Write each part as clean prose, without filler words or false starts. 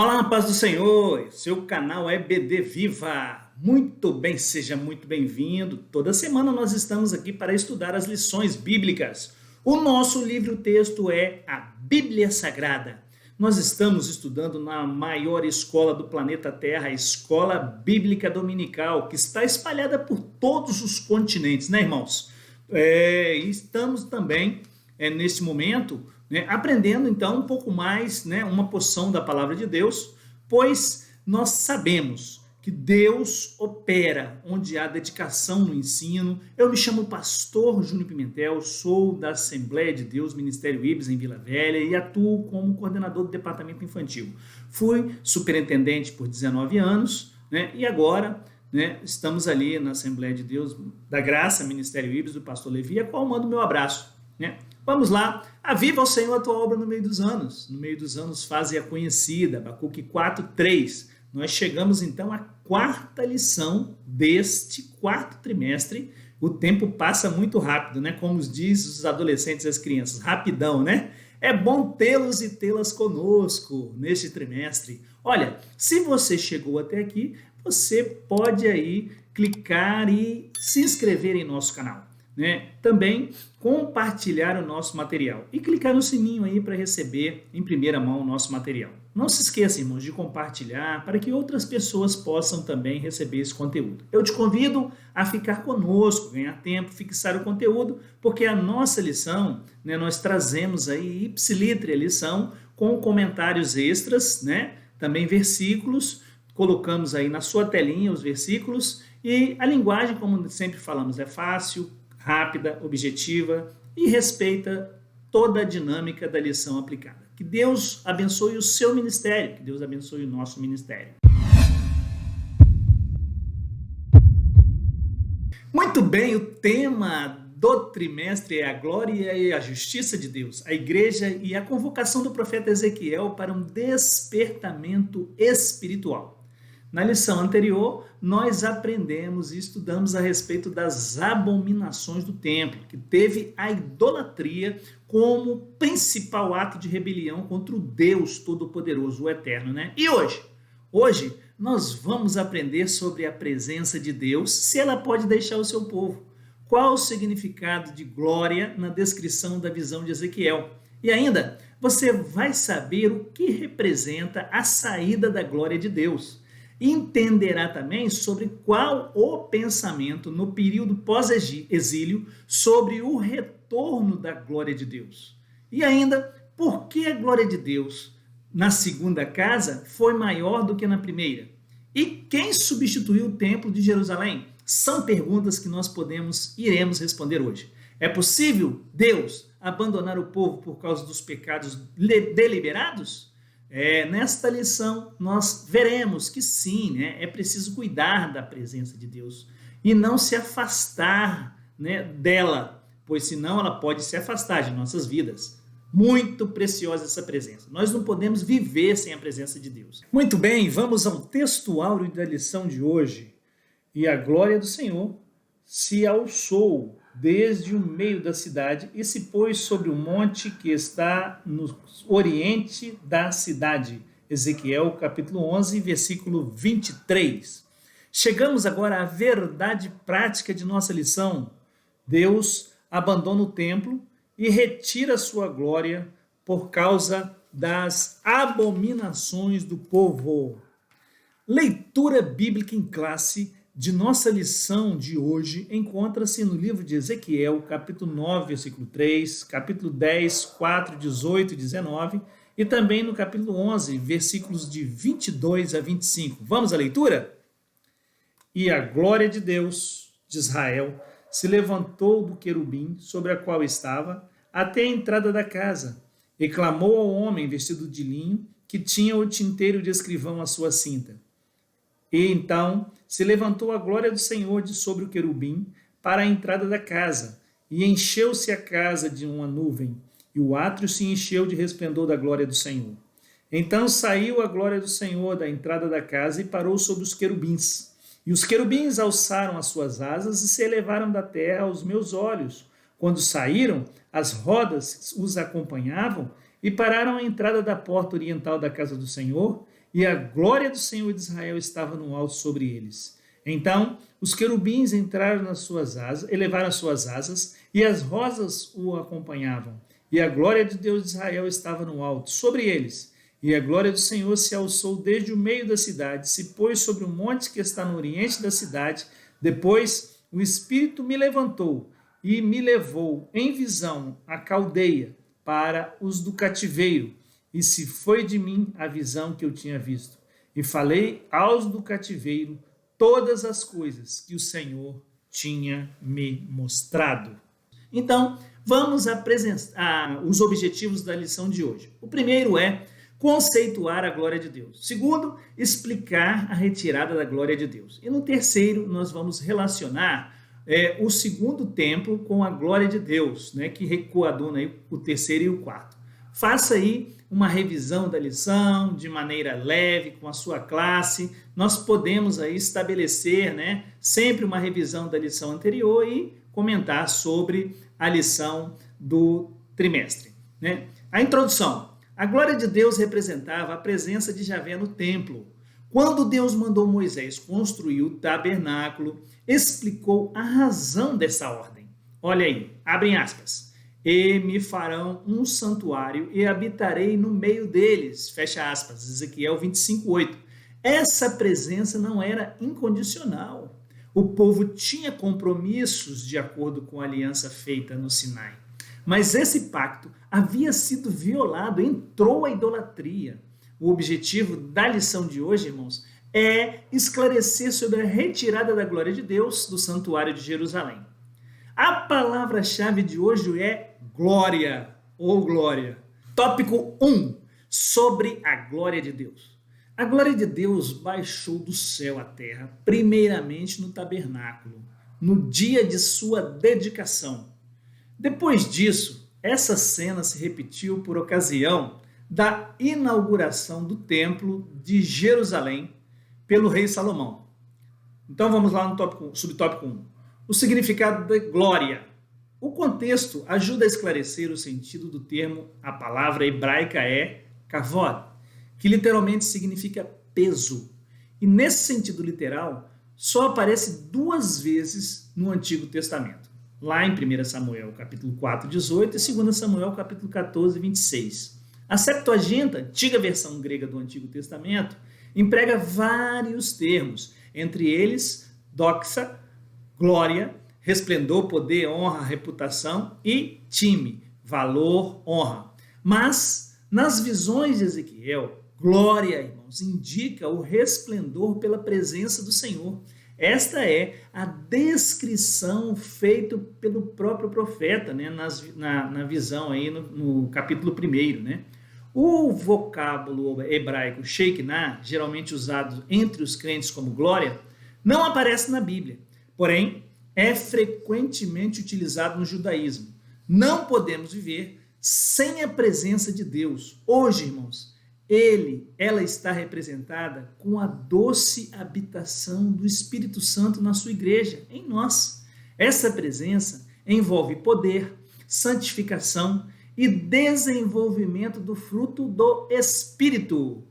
Olá, paz do Senhor, seu canal é BD Viva. Muito bem, seja muito bem-vindo. Toda semana nós estamos aqui para estudar as lições bíblicas. O nosso livro-texto é a Bíblia Sagrada. Nós estamos estudando na maior escola do planeta Terra, a Escola Bíblica Dominical, que está espalhada por todos os continentes, né, irmãos? Estamos também, nesse momento, aprendendo então um pouco mais, uma porção da palavra de Deus, pois nós sabemos que Deus opera onde há dedicação no ensino. Eu me chamo Pastor Júnior Pimentel, sou da Assembleia de Deus, Ministério Ibis em Vila Velha e atuo como coordenador do departamento infantil. Fui superintendente por 19 anos, e agora estamos ali na Assembleia de Deus da Graça, Ministério Ibis, do pastor Levi, a qual mando meu abraço. Vamos lá, aviva ao Senhor a tua obra no meio dos anos. No meio dos anos faze-a conhecida, Abacuque 4:3. Nós chegamos então à quarta lição deste quarto trimestre. O tempo passa muito rápido, como diz os adolescentes e as crianças, rapidão, É bom tê-los e tê-las conosco neste trimestre. Olha, se você chegou até aqui, você pode aí clicar e se inscrever em nosso canal. Também compartilhar o nosso material e clicar no sininho aí para receber em primeira mão o nosso material. Não se esqueça, irmãos, de compartilhar para que outras pessoas possam também receber esse conteúdo. Eu te convido a ficar conosco, ganhar tempo, fixar o conteúdo, porque a nossa lição, nós trazemos aí ipsilitre a lição com comentários extras, também versículos, colocamos aí na sua telinha os versículos e a linguagem, como sempre falamos, é fácil, rápida, objetiva e respeita toda a dinâmica da lição aplicada. Que Deus abençoe o seu ministério, que Deus abençoe o nosso ministério. Muito bem, o tema do trimestre é a glória e a justiça de Deus, a igreja e a convocação do profeta Ezequiel para um despertamento espiritual. Na lição anterior, nós aprendemos e estudamos a respeito das abominações do templo, que teve a idolatria como principal ato de rebelião contra o Deus Todo-Poderoso, o Eterno, E hoje? Hoje, nós vamos aprender sobre a presença de Deus, se ela pode deixar o seu povo. Qual o significado de glória na descrição da visão de Ezequiel? E ainda, você vai saber o que representa a saída da glória de Deus. Entenderá também sobre qual o pensamento no período pós-exílio sobre o retorno da glória de Deus. E ainda, por que a glória de Deus na segunda casa foi maior do que na primeira? E quem substituiu o templo de Jerusalém? São perguntas que nós iremos responder hoje. É possível Deus abandonar o povo por causa dos pecados deliberados? Nesta lição, nós veremos que sim, é preciso cuidar da presença de Deus e não se afastar dela, pois senão ela pode se afastar de nossas vidas. Muito preciosa essa presença. Nós não podemos viver sem a presença de Deus. Muito bem, vamos ao texto áureo da lição de hoje. E a glória do Senhor se alçou desde o meio da cidade e se pôs sobre o monte que está no oriente da cidade. Ezequiel, capítulo 11, versículo 23. Chegamos agora à verdade prática de nossa lição. Deus abandona o templo e retira sua glória por causa das abominações do povo. Leitura bíblica em classe de nossa lição de hoje encontra-se no livro de Ezequiel, capítulo 9, versículo 3, capítulo 10, 4, 18 e 19, e também no capítulo 11, versículos de 22 a 25. Vamos à leitura? E a glória de Deus de Israel se levantou do querubim sobre a qual estava até a entrada da casa, e clamou ao homem vestido de linho que tinha o tinteiro de escrivão à sua cinta. E então se levantou a glória do Senhor de sobre o querubim para a entrada da casa, e encheu-se a casa de uma nuvem, e o átrio se encheu de resplendor da glória do Senhor. Então saiu a glória do Senhor da entrada da casa e parou sobre os querubins. E os querubins alçaram as suas asas e se elevaram da terra aos meus olhos. Quando saíram, as rodas os acompanhavam e pararam à entrada da porta oriental da casa do Senhor, e a glória do Senhor de Israel estava no alto sobre eles. Então os querubins entraram nas suas asas, elevaram as suas asas, e as rosas o acompanhavam. E a glória de Deus de Israel estava no alto sobre eles. E a glória do Senhor se alçou desde o meio da cidade, se pôs sobre o monte que está no oriente da cidade. Depois o Espírito me levantou e me levou em visão à caldeia para os do cativeiro, e se foi de mim a visão que eu tinha visto. E falei aos do cativeiro todas as coisas que o Senhor tinha me mostrado. Então, vamos apresentar os objetivos da lição de hoje. O primeiro é conceituar a glória de Deus. Segundo, explicar a retirada da glória de Deus. E no terceiro, nós vamos relacionar o segundo templo com a glória de Deus, né, que coaduna aí o terceiro e o quarto. Faça aí uma revisão da lição de maneira leve com a sua classe. Nós podemos aí estabelecer, né, sempre uma revisão da lição anterior e comentar sobre a lição do trimestre, né? A introdução. A glória de Deus representava a presença de Javé no templo. Quando Deus mandou Moisés construir o tabernáculo, explicou a razão dessa ordem. Olha aí, abrem aspas. E me farão um santuário e habitarei no meio deles. Fecha aspas, Ezequiel 25:8. Essa presença não era incondicional. O povo tinha compromissos de acordo com a aliança feita no Sinai. Mas esse pacto havia sido violado, entrou a idolatria. O objetivo da lição de hoje, irmãos, é esclarecer sobre a retirada da glória de Deus do santuário de Jerusalém. A palavra-chave de hoje é glória ou glória. Tópico 1, sobre a glória de Deus. A glória de Deus baixou do céu à terra, primeiramente no tabernáculo, no dia de sua dedicação. Depois disso, essa cena se repetiu por ocasião da inauguração do templo de Jerusalém pelo rei Salomão. Então vamos lá no subtópico 1. O significado da glória. O contexto ajuda a esclarecer o sentido do termo. A palavra hebraica é kavod, que literalmente significa peso. E nesse sentido literal, só aparece 2 vezes no Antigo Testamento. Lá em 1 Samuel, capítulo 4, 18, e 2 Samuel, capítulo 14, 26. A Septuaginta, antiga versão grega do Antigo Testamento, emprega vários termos, entre eles doxa, glória, resplendor, poder, honra, reputação, e time, valor, honra. Mas, nas visões de Ezequiel, glória, irmãos, indica o resplendor pela presença do Senhor. Esta é a descrição feita pelo próprio profeta, né, na visão aí no capítulo 1, né? O vocábulo hebraico Shekinah, geralmente usado entre os crentes como glória, não aparece na Bíblia, porém é frequentemente utilizado no judaísmo. Não podemos viver sem a presença de Deus. Hoje, irmãos, ela está representada com a doce habitação do Espírito Santo na sua igreja, em nós. Essa presença envolve poder, santificação e desenvolvimento do fruto do Espírito.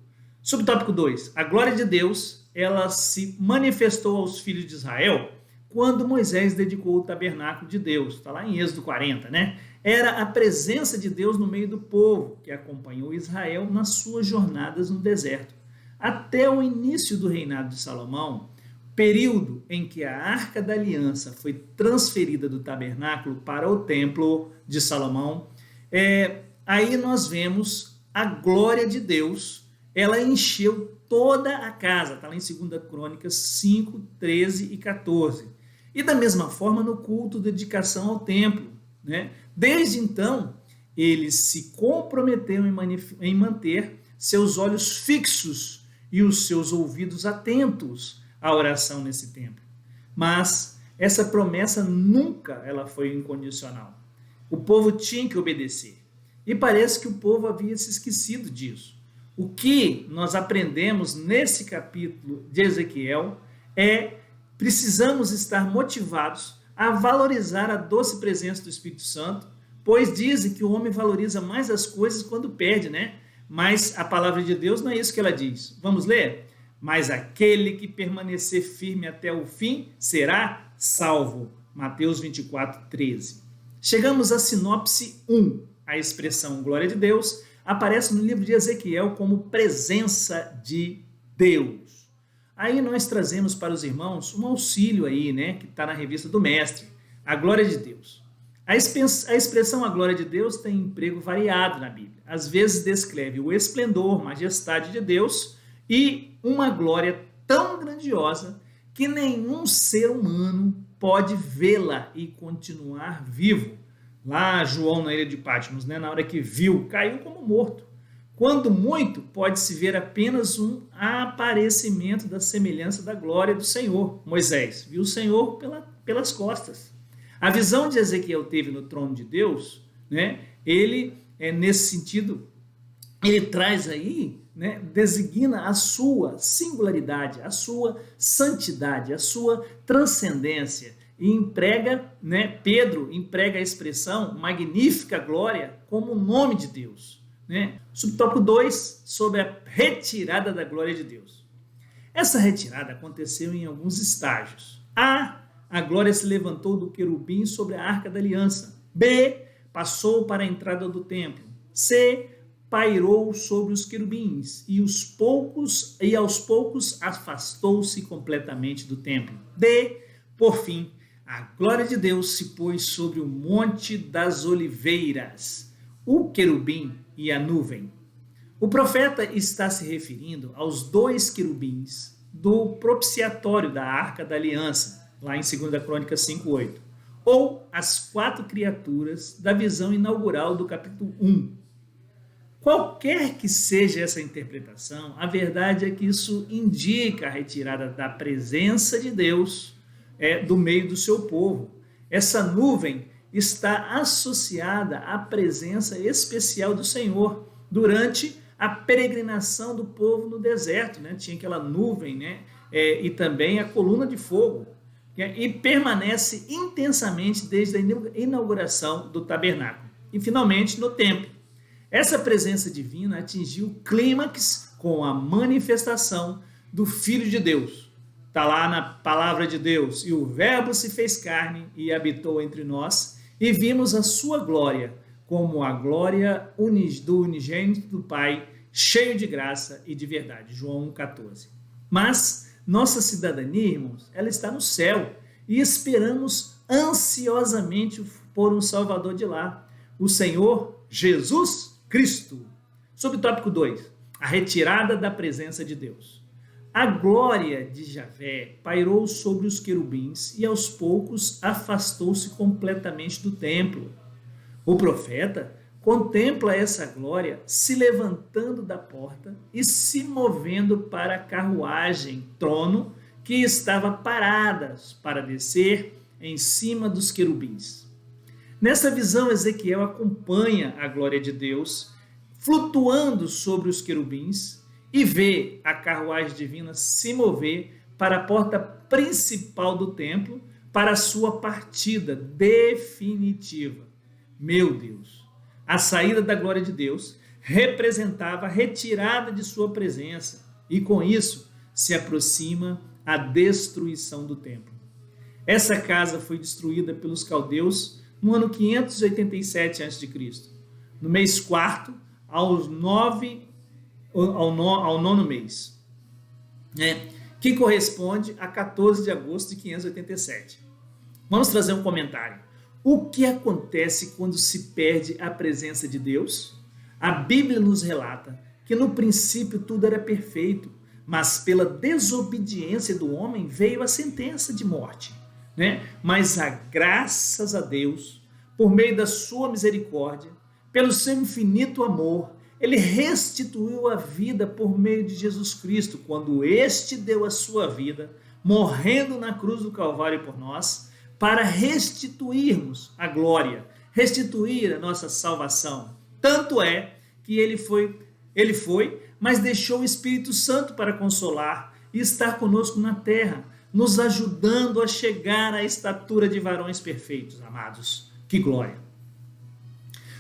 Subtópico 2. A glória de Deus, ela se manifestou aos filhos de Israel quando Moisés dedicou o tabernáculo de Deus. Está lá em Êxodo 40, né? Era a presença de Deus no meio do povo que acompanhou Israel nas suas jornadas no deserto. Até o início do reinado de Salomão, período em que a Arca da Aliança foi transferida do tabernáculo para o templo de Salomão, aí nós vemos a glória de Deus, ela encheu toda a casa, está lá em 2 Crônicas 5, 13 e 14. E da mesma forma no culto de dedicação ao templo, né? Desde então, eles se comprometeram em manter seus olhos fixos e os seus ouvidos atentos à oração nesse templo. Mas essa promessa nunca ela foi incondicional. O povo tinha que obedecer. E parece que o povo havia se esquecido disso. O que nós aprendemos nesse capítulo de Ezequiel precisamos estar motivados a valorizar a doce presença do Espírito Santo, pois dizem que o homem valoriza mais as coisas quando perde, né? Mas a palavra de Deus não é isso que ela diz. Vamos ler? Mas aquele que permanecer firme até o fim será salvo. Mateus 24, 13. Chegamos à sinopse 1. A expressão glória de Deus aparece no livro de Ezequiel como presença de Deus. Aí nós trazemos para os irmãos um auxílio aí, né, que está na revista do Mestre, a glória de Deus. A expressão a glória de Deus tem emprego variado na Bíblia. Às vezes descreve o esplendor, majestade de Deus e uma glória tão grandiosa que nenhum ser humano pode vê-la e continuar vivo. Lá João na ilha de Patmos, né, na hora que viu, caiu como morto. Quando muito, pode-se ver apenas um aparecimento da semelhança da glória do Senhor. Moisés viu o Senhor pelas costas. A visão de Ezequiel teve no trono de Deus, né, ele, nesse sentido, ele traz aí, né, designa a sua singularidade, a sua santidade, a sua transcendência. E emprega, né, Pedro emprega a expressão magnífica glória como o nome de Deus. Né? Subtópico 2, sobre a retirada da glória de Deus. Essa retirada aconteceu em alguns estágios. A glória se levantou do querubim sobre a arca da aliança. B, passou para a entrada do templo. C, pairou sobre os querubins e aos poucos afastou-se completamente do templo. D, por fim, a glória de Deus se pôs sobre o Monte das Oliveiras, o querubim e a nuvem. O profeta está se referindo aos 2 querubins do propiciatório da Arca da Aliança, lá em 2 Crônicas 5:8, ou as 4 criaturas da visão inaugural do capítulo 1. Qualquer que seja essa interpretação, a verdade é que isso indica a retirada da presença de Deus do meio do seu povo. Essa nuvem está associada à presença especial do Senhor durante a peregrinação do povo no deserto, né? Tinha aquela nuvem, né? E também a coluna de fogo, e permanece intensamente desde a inauguração do tabernáculo. E finalmente no templo. Essa presença divina atingiu o clímax com a manifestação do Filho de Deus. Está lá na palavra de Deus, e o verbo se fez carne e habitou entre nós, e vimos a sua glória, como a glória do unigênito do Pai, cheio de graça e de verdade. João 1,14. Mas nossa cidadania, irmãos, ela está no céu, e esperamos ansiosamente por um Salvador de lá, o Senhor Jesus Cristo. Subtópico 2, a retirada da presença de Deus. A glória de Javé pairou sobre os querubins e aos poucos afastou-se completamente do templo. O profeta contempla essa glória se levantando da porta e se movendo para a carruagem, trono, que estava parada para descer em cima dos querubins. Nessa visão, Ezequiel acompanha a glória de Deus flutuando sobre os querubins e vê a carruagem divina se mover para a porta principal do templo para a sua partida definitiva. Meu Deus! A saída da glória de Deus representava a retirada de sua presença e, com isso, se aproxima a destruição do templo. Essa casa foi destruída pelos caldeus no ano 587 a.C., no mês 4, ao nono mês, que corresponde a 14 de agosto de 587. Vamos trazer um comentário. O que acontece quando se perde a presença de Deus? A Bíblia nos relata que no princípio tudo era perfeito, mas pela desobediência do homem veio a sentença de morte. Mas graças a Deus, por meio da sua misericórdia, pelo seu infinito amor, ele restituiu a vida por meio de Jesus Cristo, quando este deu a sua vida, morrendo na cruz do Calvário por nós, para restituirmos a glória, restituir a nossa salvação. Tanto é que ele foi, mas deixou o Espírito Santo para consolar e estar conosco na terra, nos ajudando a chegar à estatura de varões perfeitos, amados. Que glória!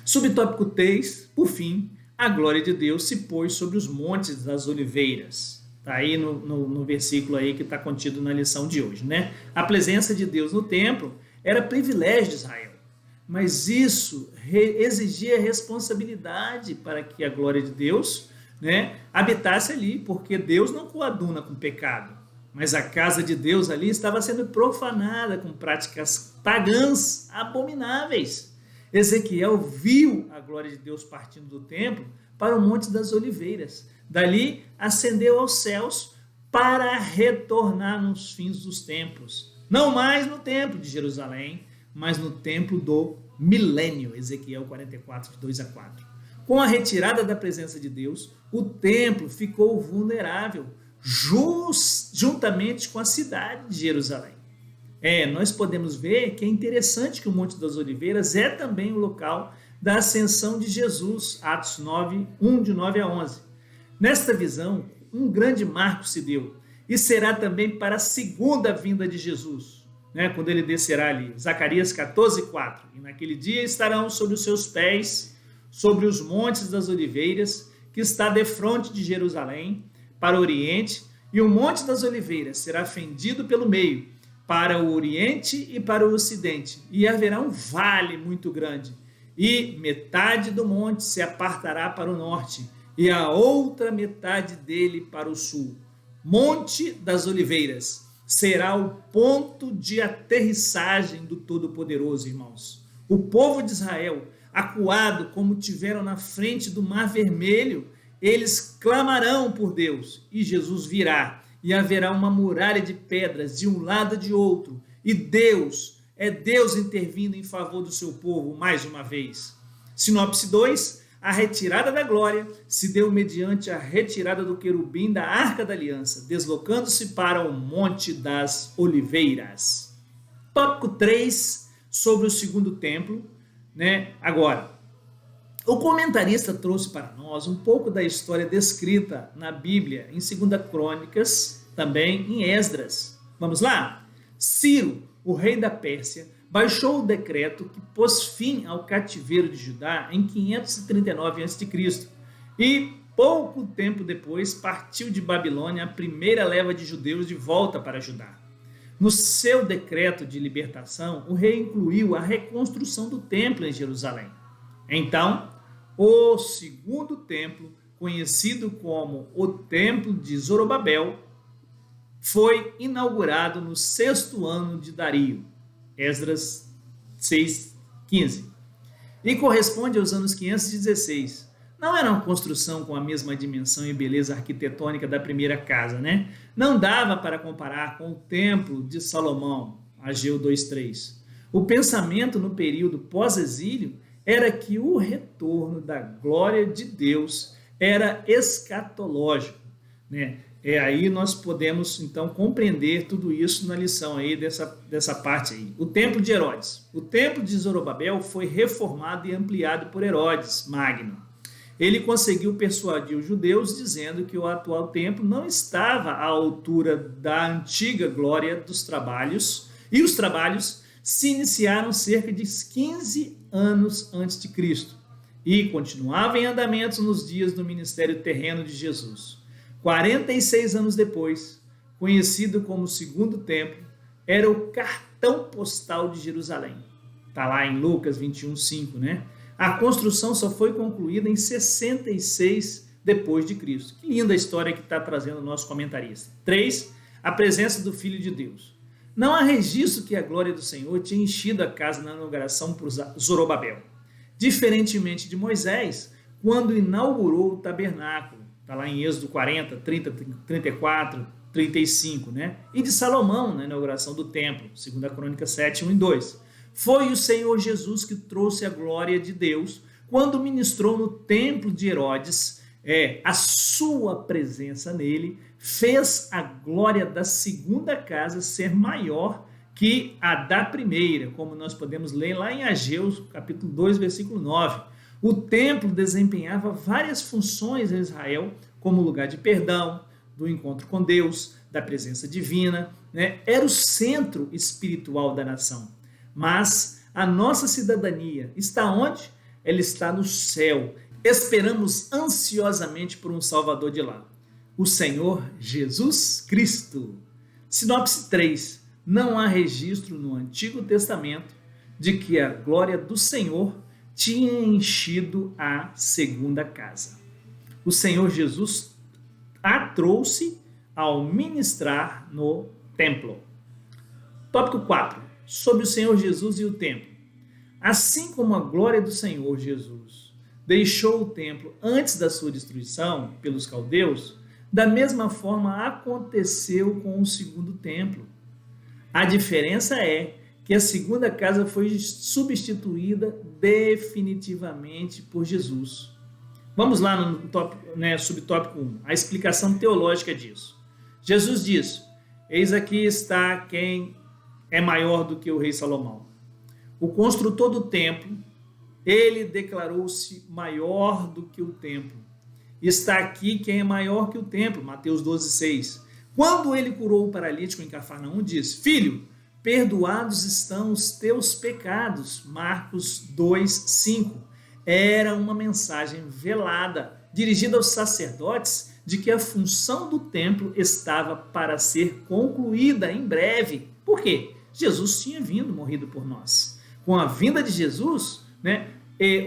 Subtópico 3, por fim, a glória de Deus se pôs sobre os montes das oliveiras. Está aí no versículo aí que está contido na lição de hoje, né? A presença de Deus no templo era privilégio de Israel, mas isso exigia responsabilidade para que a glória de Deus, né, habitasse ali, porque Deus não coaduna com pecado, mas a casa de Deus ali estava sendo profanada com práticas pagãs abomináveis. Ezequiel viu a glória de Deus partindo do templo para o Monte das Oliveiras. Dali ascendeu aos céus para retornar nos fins dos tempos. Não mais no templo de Jerusalém, mas no templo do milênio. Ezequiel 44, 2 a 4. Com a retirada da presença de Deus, o templo ficou vulnerável, juntamente com a cidade de Jerusalém. Nós podemos ver que é interessante que o Monte das Oliveiras é também o local da ascensão de Jesus, Atos 9, 1, de 9 a 11. Nesta visão, um grande marco se deu, e será também para a segunda vinda de Jesus, né, quando ele descerá ali, Zacarias 14, 4. E naquele dia estarão sobre os seus pés, sobre os montes das oliveiras, que está defronte de Jerusalém, para o oriente, e o Monte das Oliveiras será fendido pelo meio, para o oriente e para o ocidente, e haverá um vale muito grande, e metade do monte se apartará para o norte, e a outra metade dele para o sul. Monte das Oliveiras será o ponto de aterrissagem do Todo-Poderoso, irmãos. O povo de Israel, acuado como tiveram na frente do Mar Vermelho, eles clamarão por Deus, e Jesus virá, e haverá uma muralha de pedras de um lado e de outro, e Deus intervindo em favor do seu povo mais uma vez. Sinopse 2, a retirada da glória se deu mediante a retirada do querubim da Arca da Aliança, deslocando-se para o Monte das Oliveiras. Tópico 3, sobre o segundo templo, né? Agora, o comentarista trouxe para nós um pouco da história descrita na Bíblia, em 2 Crônicas, também em Esdras. Vamos lá? Ciro, o rei da Pérsia, baixou o decreto que pôs fim ao cativeiro de Judá em 539 a.C. E pouco tempo depois partiu de Babilônia a primeira leva de judeus de volta para Judá. No seu decreto de libertação, o rei incluiu a reconstrução do templo em Jerusalém. Então, o segundo templo, conhecido como o Templo de Zorobabel, foi inaugurado no 6º ano de Dario, Esdras 6:15, e corresponde aos anos 516. Não era uma construção com a mesma dimensão e beleza arquitetônica da primeira casa, né? Não dava para comparar com o Templo de Salomão, Ageu 2:3. O pensamento no período pós-exílio era que o retorno da glória de Deus era escatológico, né? Aí nós podemos, então, compreender tudo isso na lição aí dessa parte aí. O templo de Herodes. O templo de Zorobabel foi reformado e ampliado por Herodes Magno. Ele conseguiu persuadir os judeus dizendo que o atual templo não estava à altura da antiga glória dos trabalhos, e os trabalhos se iniciaram cerca de 15 anos antes de Cristo e continuavam em andamento nos dias do ministério terreno de Jesus. 46 anos depois, conhecido como Segundo Templo, era o cartão postal de Jerusalém. Está lá em Lucas 21:5, né? A construção só foi concluída em 66 depois de Cristo. Que linda a história que está trazendo o nosso comentarista. 3. A presença do Filho de Deus. Não há registro que a glória do Senhor tinha enchido a casa na inauguração por Zorobabel. Diferentemente de Moisés, quando inaugurou o tabernáculo, está lá em Êxodo 40, 30, 34, 35, né? E de Salomão, na inauguração do templo, 2 Crônicas 7, 1 e 2. Foi o Senhor Jesus que trouxe a glória de Deus quando ministrou no templo de Herodes. A sua presença nele fez a glória da segunda casa ser maior que a da primeira, como nós podemos ler lá em Ageu, capítulo 2, versículo 9. O templo desempenhava várias funções em Israel, como lugar de perdão, do encontro com Deus, da presença divina, né? Era o centro espiritual da nação. Mas a nossa cidadania está onde? Ela está no céu. Esperamos ansiosamente por um Salvador de lá, o Senhor Jesus Cristo. Sinopse 3. Não há registro no Antigo Testamento de que a glória do Senhor tinha enchido a segunda casa. O Senhor Jesus a trouxe ao ministrar no templo. Tópico 4. Sobre o Senhor Jesus e o templo. Assim como a glória do Senhor Jesus deixou o templo antes da sua destruição pelos caldeus, da mesma forma aconteceu com o segundo templo. A diferença é que a segunda casa foi substituída definitivamente por Jesus. Vamos lá no subtópico 1, a explicação teológica disso. Jesus diz: eis aqui está quem é maior do que o rei Salomão. O construtor do templo, ele declarou-se maior do que o templo. Está aqui quem é maior que o templo, Mateus 12:6. Quando ele curou o paralítico em Cafarnaum, diz: filho, perdoados estão os teus pecados, Marcos 2:5. Era uma mensagem velada, dirigida aos sacerdotes, de que a função do templo estava para ser concluída em breve. Por quê? Jesus tinha vindo, morrido por nós. Com a vinda de Jesus,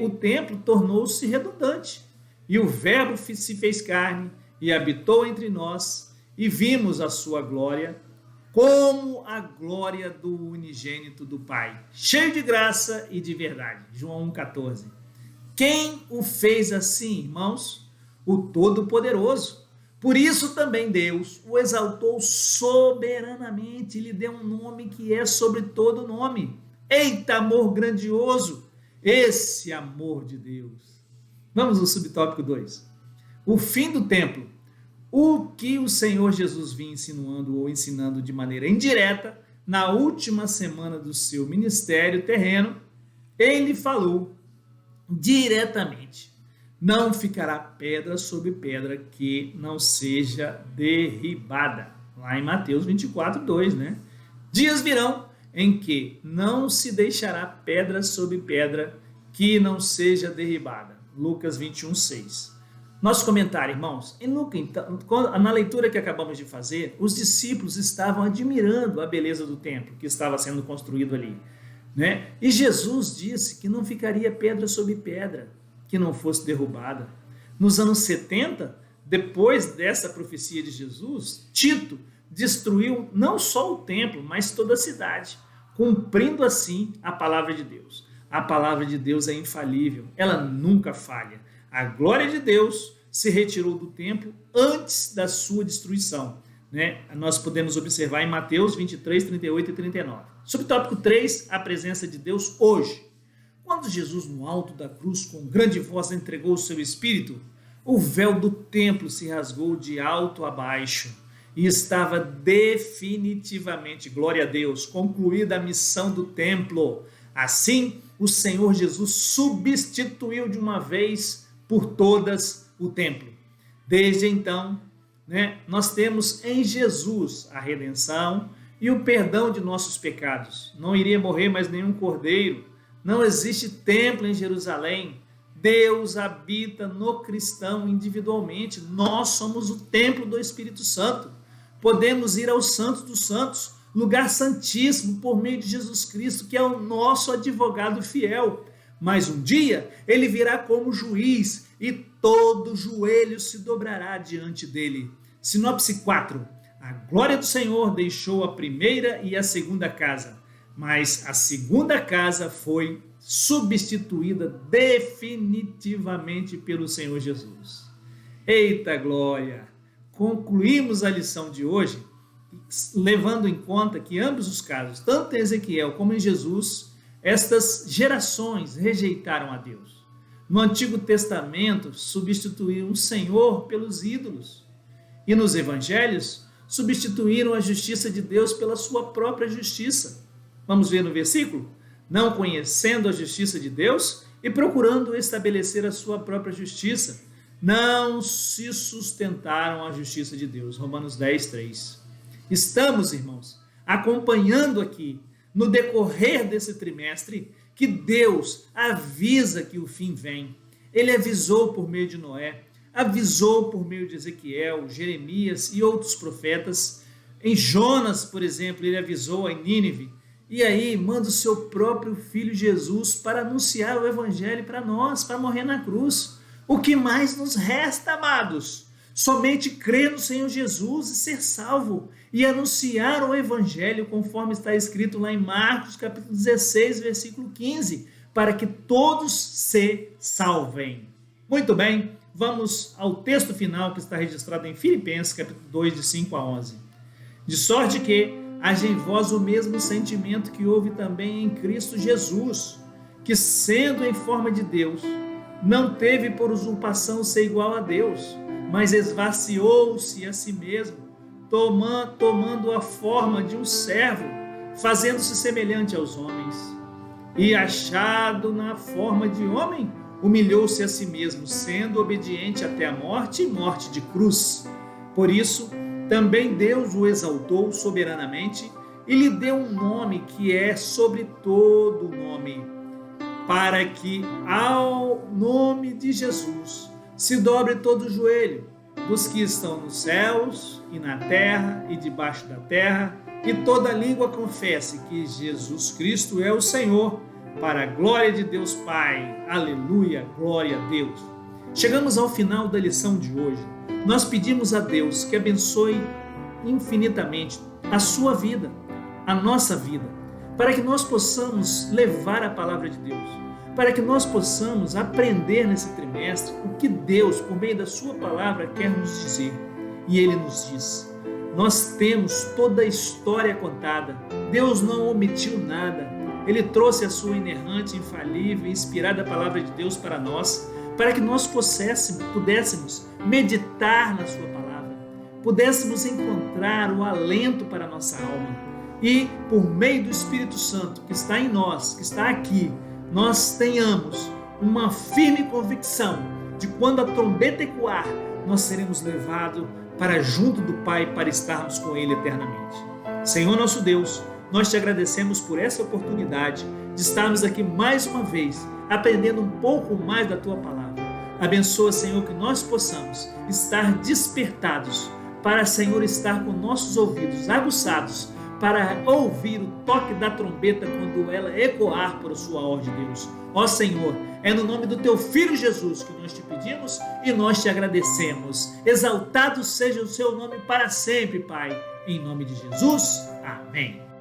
o templo tornou-se redundante. E o Verbo se fez carne e habitou entre nós, e vimos a sua glória, como a glória do unigênito do Pai, cheio de graça e de verdade. João 1,14. Quem o fez assim, irmãos? O Todo-Poderoso. Por isso também Deus o exaltou soberanamente e lhe deu um nome que é sobre todo nome. Eita, amor grandioso! Esse amor de Deus. Vamos ao subtópico 2. O fim do templo. O que o Senhor Jesus vinha insinuando ou ensinando de maneira indireta na última semana do seu ministério terreno, ele falou diretamente: não ficará pedra sobre pedra que não seja derribada. Lá em Mateus 24:2, Dias virão em que não se deixará pedra sobre pedra que não seja derribada. Lucas 21:6. Nosso comentário, irmãos. Em Lucas, então, na leitura que acabamos de fazer, os discípulos estavam admirando a beleza do templo que estava sendo construído ali. E Jesus disse que não ficaria pedra sobre pedra que não fosse derrubada. Nos anos 70, depois dessa profecia de Jesus, Tito destruiu não só o templo, mas toda a cidade, cumprindo assim a palavra de Deus. A palavra de Deus é infalível, ela nunca falha. A glória de Deus se retirou do templo antes da sua destruição. Nós podemos observar em Mateus 23, 38 e 39. Subtópico 3, a presença de Deus hoje. Quando Jesus, no alto da cruz, com grande voz entregou o seu espírito, o véu do templo se rasgou de alto a baixo e estava definitivamente, glória a Deus, concluída a missão do templo. Assim, o Senhor Jesus substituiu de uma vez por todas o templo. Desde então, nós temos em Jesus a redenção e o perdão de nossos pecados. Não iria morrer mais nenhum cordeiro. Não existe templo em Jerusalém. Deus habita no cristão individualmente. Nós somos o templo do Espírito Santo. Podemos ir aos santos dos santos, lugar santíssimo, por meio de Jesus Cristo, que é o nosso advogado fiel. Mas um dia ele virá como juiz e todo joelho se dobrará diante dele. Sinopse 4. A glória do Senhor deixou a primeira e a segunda casa, mas a segunda casa foi substituída definitivamente pelo Senhor Jesus. Eita glória! Concluímos a lição de hoje levando em conta que ambos os casos, tanto em Ezequiel como em Jesus, estas gerações rejeitaram a Deus. No Antigo Testamento, substituíram o Senhor pelos ídolos. E nos Evangelhos, substituíram a justiça de Deus pela sua própria justiça. Vamos ver no versículo? Não conhecendo a justiça de Deus e procurando estabelecer a sua própria justiça, não se sustentaram a justiça de Deus. Romanos 10:3. Estamos, irmãos, acompanhando aqui, no decorrer desse trimestre, que Deus avisa que o fim vem. Ele avisou por meio de Noé, avisou por meio de Ezequiel, Jeremias e outros profetas. Em Jonas, por exemplo, ele avisou a Nínive. E aí manda o seu próprio filho Jesus para anunciar o evangelho para nós, para morrer na cruz. O que mais nos resta, amados? Somente crer no Senhor Jesus e ser salvo e anunciar o evangelho conforme está escrito lá em Marcos capítulo 16, versículo 15, para que todos se salvem. Muito bem, vamos ao texto final que está registrado em Filipenses capítulo 2, de 5 a 11. De sorte que haja em vós o mesmo sentimento que houve também em Cristo Jesus, que sendo em forma de Deus, não teve por usurpação ser igual a Deus, mas esvaziou-se a si mesmo, tomando a forma de um servo, fazendo-se semelhante aos homens. E achado na forma de homem, humilhou-se a si mesmo, sendo obediente até a morte e morte de cruz. Por isso, também Deus o exaltou soberanamente e lhe deu um nome que é sobre todo nome, para que ao nome de Jesus se dobre todo o joelho dos que estão nos céus e na terra e debaixo da terra, e toda língua confesse que Jesus Cristo é o Senhor, para a glória de Deus Pai. Aleluia, glória a Deus. Chegamos ao final da lição de hoje. Nós pedimos a Deus que abençoe infinitamente a sua vida, a nossa vida, para que nós possamos levar a palavra de Deus, para que nós possamos aprender nesse trimestre o que Deus, por meio da sua palavra, quer nos dizer. E Ele nos diz: nós temos toda a história contada, Deus não omitiu nada, Ele trouxe a sua inerrante, infalível e inspirada palavra de Deus para nós, para que nós pudéssemos meditar na sua palavra, pudéssemos encontrar o alento para a nossa alma e, por meio do Espírito Santo que está em nós, que está aqui, nós tenhamos uma firme convicção de quando a trombeta ecoar, nós seremos levados para junto do Pai para estarmos com Ele eternamente. Senhor nosso Deus, nós te agradecemos por essa oportunidade de estarmos aqui mais uma vez, aprendendo um pouco mais da Tua Palavra. Abençoa, Senhor, que nós possamos estar despertados para, Senhor, estar com nossos ouvidos aguçados para ouvir o toque da trombeta quando ela ecoar por sua ordem de Deus. Ó Senhor, é no nome do Teu Filho Jesus que nós te pedimos e nós te agradecemos. Exaltado seja o Seu nome para sempre, Pai. Em nome de Jesus, amém.